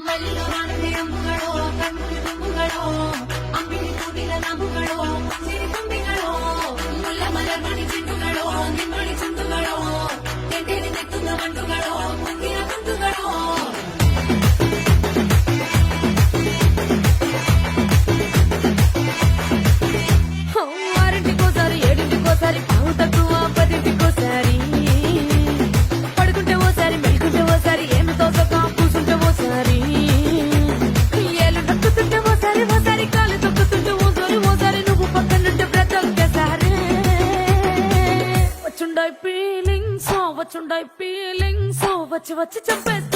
ಮಲ್ಲಿಗವಾನದೆ ಅಂಬುಗಳೋ ಕಣ್ಣುಡಿ ತುಂಬುಗಳೋ ಅಂಬಿಳಿ ಕೂಡಿನ ನಂಬುಗಳೋ ಸಿರಿ ತುಂಬಿಗಳೋ ಮುಲ್ಲ ಮಲರ್ಮಣಿ ಚಿಂಟುಗಳೋ ನಿಮ್ಮಳಿ ಚುಂಟುಗಳೋ ತೆಂಟೆಲಿ ನೆತ್ತುന്ന ಮಂಟುಗಳೋ ಮುಂದಿನ ತುಂಟುಗಳೋ ఆరింటికోసారి ఏడింటికోసారి పావు తక్కువ పదింటికోసారి పడుకుంటే ఓసారి మెలుకుంటే ఓసారి ఏమి తోసక కూసుంటే ఓసారి ఏళ్ళు నొక్కుతుంటే ఓసారి ఓసారి కాలు తొక్కుతుంటే ఓసారి నువ్వు పక్కనుంటే బ్రతొక్కేసారి వచ్చుండాయి ఫీలింగ్స్ వచ్చి వచ్చి చంపేస్తా